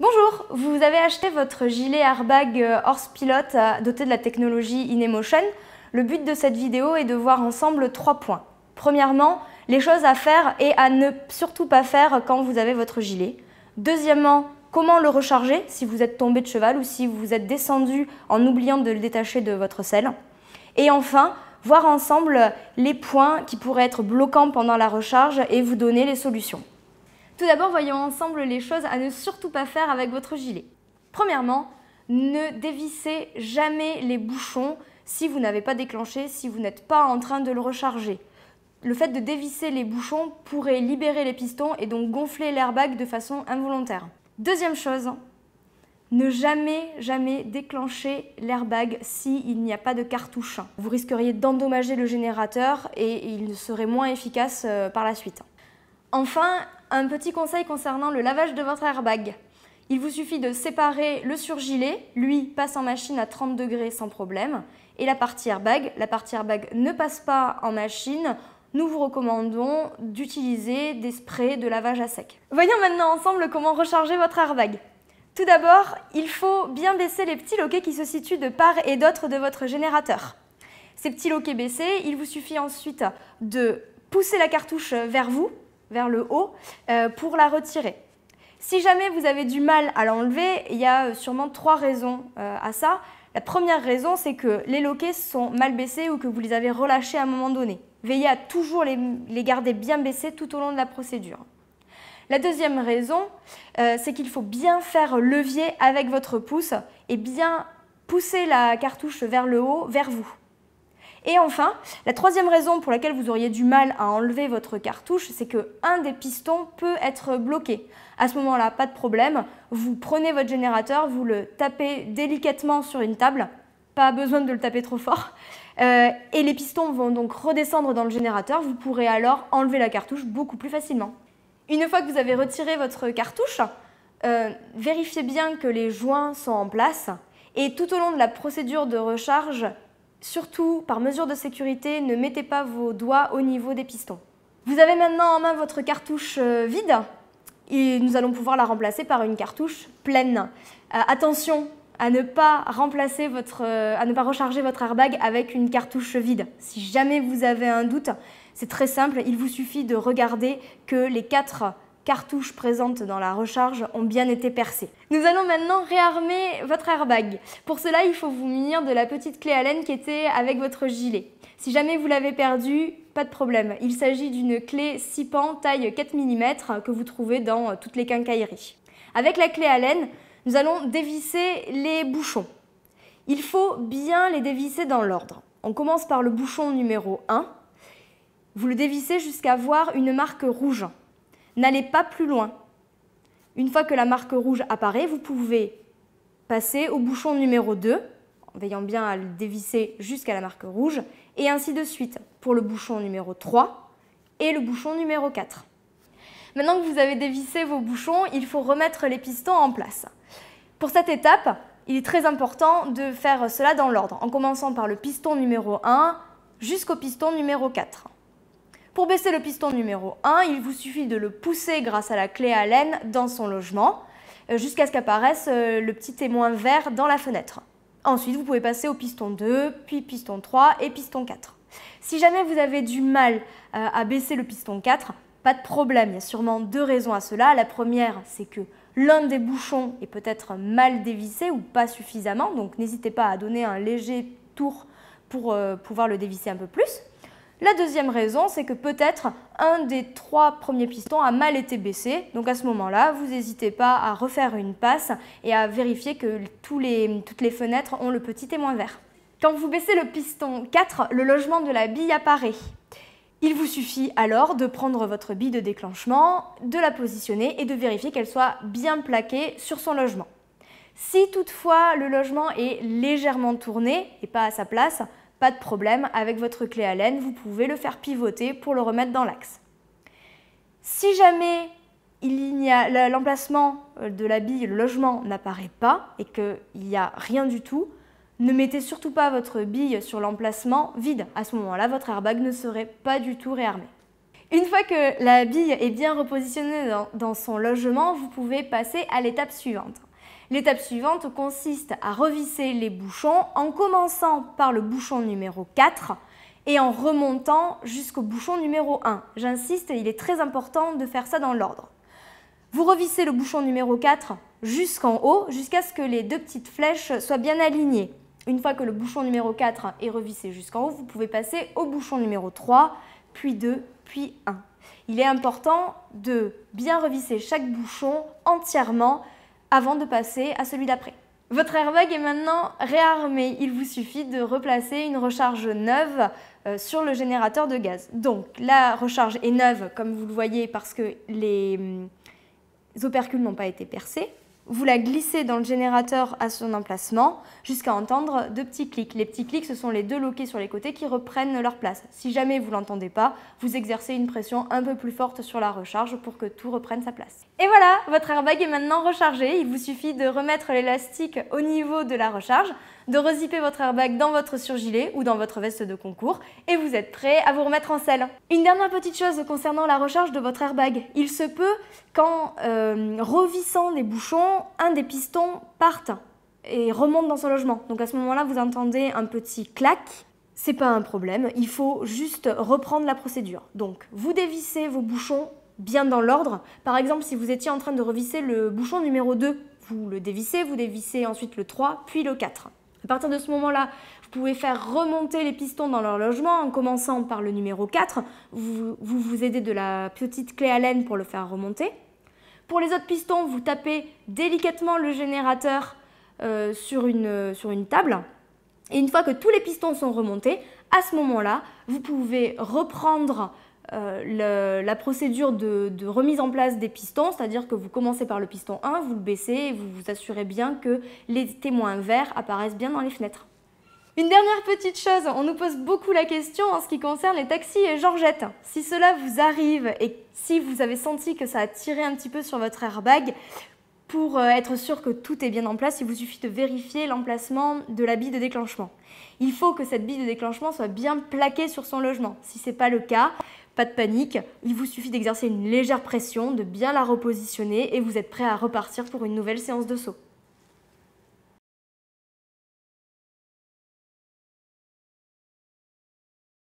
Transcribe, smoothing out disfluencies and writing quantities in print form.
Bonjour, vous avez acheté votre gilet airbag Horse Pilot doté de la technologie InEmotion. Le but de cette vidéo est de voir ensemble 3 points. Premièrement, les choses à faire et à ne surtout pas faire quand vous avez votre gilet. Deuxièmement, comment le recharger si vous êtes tombé de cheval ou si vous êtes descendu en oubliant de le détacher de votre selle. Et enfin, voir ensemble les points qui pourraient être bloquants pendant la recharge et vous donner les solutions. Tout d'abord, voyons ensemble les choses à ne surtout pas faire avec votre gilet. Premièrement, ne dévissez jamais les bouchons si vous n'avez pas déclenché, si vous n'êtes pas en train de le recharger. Le fait de dévisser les bouchons pourrait libérer les pistons et donc gonfler l'airbag de façon involontaire. Deuxième chose, ne jamais déclencher l'airbag s'il n'y a pas de cartouche. Vous risqueriez d'endommager le générateur et il serait moins efficace par la suite. Enfin, un petit conseil concernant le lavage de votre airbag. Il vous suffit de séparer le surgilet, lui passe en machine à 30 degrés sans problème, et la partie airbag ne passe pas en machine. Nous vous recommandons d'utiliser des sprays de lavage à sec. Voyons maintenant ensemble comment recharger votre airbag. Tout d'abord, il faut bien baisser les petits loquets qui se situent de part et d'autre de votre générateur. Ces petits loquets baissés, il vous suffit ensuite de pousser la cartouche vers vous, vers le haut, pour la retirer. Si jamais vous avez du mal à l'enlever, il y a sûrement 3 raisons à ça. La première raison, c'est que les loquets sont mal baissés ou que vous les avez relâchés à un moment donné. Veillez à toujours les garder bien baissés tout au long de la procédure. La deuxième raison, c'est qu'il faut bien faire levier avec votre pouce et bien pousser la cartouche vers le haut, vers vous. Et enfin, la troisième raison pour laquelle vous auriez du mal à enlever votre cartouche, c'est qu'un des pistons peut être bloqué. À ce moment-là, pas de problème, vous prenez votre générateur, vous le tapez délicatement sur une table, pas besoin de le taper trop fort, et les pistons vont donc redescendre dans le générateur, vous pourrez alors enlever la cartouche beaucoup plus facilement. Une fois que vous avez retiré votre cartouche, vérifiez bien que les joints sont en place et tout au long de la procédure de recharge, surtout, par mesure de sécurité, ne mettez pas vos doigts au niveau des pistons. Vous avez maintenant en main votre cartouche vide et nous allons pouvoir la remplacer par une cartouche pleine. Attention à ne pas recharger votre airbag avec une cartouche vide. Si jamais vous avez un doute, c'est très simple, il vous suffit de regarder que les 4 cartouches présentes dans la recharge ont bien été percées. Nous allons maintenant réarmer votre airbag. Pour cela, il faut vous munir de la petite clé Allen qui était avec votre gilet. Si jamais vous l'avez perdue, pas de problème. Il s'agit d'une clé 6 pans taille 4 mm que vous trouvez dans toutes les quincailleries. Avec la clé Allen, nous allons dévisser les bouchons. Il faut bien les dévisser dans l'ordre. On commence par le bouchon numéro 1. Vous le dévissez jusqu'à voir une marque rouge. N'allez pas plus loin. Une fois que la marque rouge apparaît, vous pouvez passer au bouchon numéro 2, en veillant bien à le dévisser jusqu'à la marque rouge, et ainsi de suite pour le bouchon numéro 3 et le bouchon numéro 4. Maintenant que vous avez dévissé vos bouchons, il faut remettre les pistons en place. Pour cette étape, il est très important de faire cela dans l'ordre, en commençant par le piston numéro 1 jusqu'au piston numéro 4. Pour baisser le piston numéro 1, il vous suffit de le pousser grâce à la clé Allen dans son logement, jusqu'à ce qu'apparaisse le petit témoin vert dans la fenêtre. Ensuite, vous pouvez passer au piston 2, puis piston 3 et piston 4. Si jamais vous avez du mal à baisser le piston 4, pas de problème, il y a sûrement 2 raisons à cela. La première, c'est que l'un des bouchons est peut-être mal dévissé ou pas suffisamment, donc n'hésitez pas à donner un léger tour pour pouvoir le dévisser un peu plus. La deuxième raison, c'est que peut-être un des 3 premiers pistons a mal été baissé. Donc à ce moment-là, vous n'hésitez pas à refaire une passe et à vérifier que toutes les fenêtres ont le petit témoin vert. Quand vous baissez le piston 4, le logement de la bille apparaît. Il vous suffit alors de prendre votre bille de déclenchement, de la positionner et de vérifier qu'elle soit bien plaquée sur son logement. Si toutefois le logement est légèrement tourné et pas à sa place, pas de problème, avec votre clé Allen, vous pouvez le faire pivoter pour le remettre dans l'axe. Si jamais l'emplacement de la bille, le logement n'apparaît pas et qu'il n'y a rien du tout, ne mettez surtout pas votre bille sur l'emplacement vide. À ce moment-là, votre airbag ne serait pas du tout réarmé. Une fois que la bille est bien repositionnée dans son logement, vous pouvez passer à l'étape suivante. L'étape suivante consiste à revisser les bouchons en commençant par le bouchon numéro 4 et en remontant jusqu'au bouchon numéro 1. J'insiste, il est très important de faire ça dans l'ordre. Vous revissez le bouchon numéro 4 jusqu'en haut, jusqu'à ce que les deux petites flèches soient bien alignées. Une fois que le bouchon numéro 4 est revissé jusqu'en haut, vous pouvez passer au bouchon numéro 3, puis 2, puis 1. Il est important de bien revisser chaque bouchon entièrement avant de passer à celui d'après. Votre airbag est maintenant réarmé. Il vous suffit de replacer une recharge neuve sur le générateur de gaz. Donc la recharge est neuve, comme vous le voyez, parce que les opercules n'ont pas été percés. Vous la glissez dans le générateur à son emplacement jusqu'à entendre deux petits clics. Les petits clics, ce sont les deux loquets sur les côtés qui reprennent leur place. Si jamais vous ne l'entendez pas, vous exercez une pression un peu plus forte sur la recharge pour que tout reprenne sa place. Et voilà, votre airbag est maintenant rechargé. Il vous suffit de remettre l'élastique au niveau de la recharge, de rezipper votre airbag dans votre surgilet ou dans votre veste de concours et vous êtes prêt à vous remettre en selle. Une dernière petite chose concernant la recharge de votre airbag. Il se peut qu'en revissant les bouchons, un des pistons parte et remonte dans son logement. Donc à ce moment-là, vous entendez un petit clac. C'est pas un problème, il faut juste reprendre la procédure. Donc vous dévissez vos bouchons bien dans l'ordre. Par exemple, si vous étiez en train de revisser le bouchon numéro 2, vous le dévissez, vous dévissez ensuite le 3, puis le 4. À partir de ce moment-là, vous pouvez faire remonter les pistons dans leur logement en commençant par le numéro 4. Vous aidez de la petite clé Allen pour le faire remonter. Pour les autres pistons, vous tapez délicatement le générateur sur une table. Et une fois que tous les pistons sont remontés, à ce moment-là, vous pouvez reprendre la procédure de remise en place des pistons, c'est-à-dire que vous commencez par le piston 1, vous le baissez et vous vous assurez bien que les témoins verts apparaissent bien dans les fenêtres. Une dernière petite chose, on nous pose beaucoup la question en ce qui concerne les taxis et Georgette. Si cela vous arrive et si vous avez senti que ça a tiré un petit peu sur votre airbag, pour être sûr que tout est bien en place, il vous suffit de vérifier l'emplacement de la bille de déclenchement. Il faut que cette bille de déclenchement soit bien plaquée sur son logement. Si ce n'est pas le cas, pas de panique, il vous suffit d'exercer une légère pression, de bien la repositionner et vous êtes prêt à repartir pour une nouvelle séance de saut.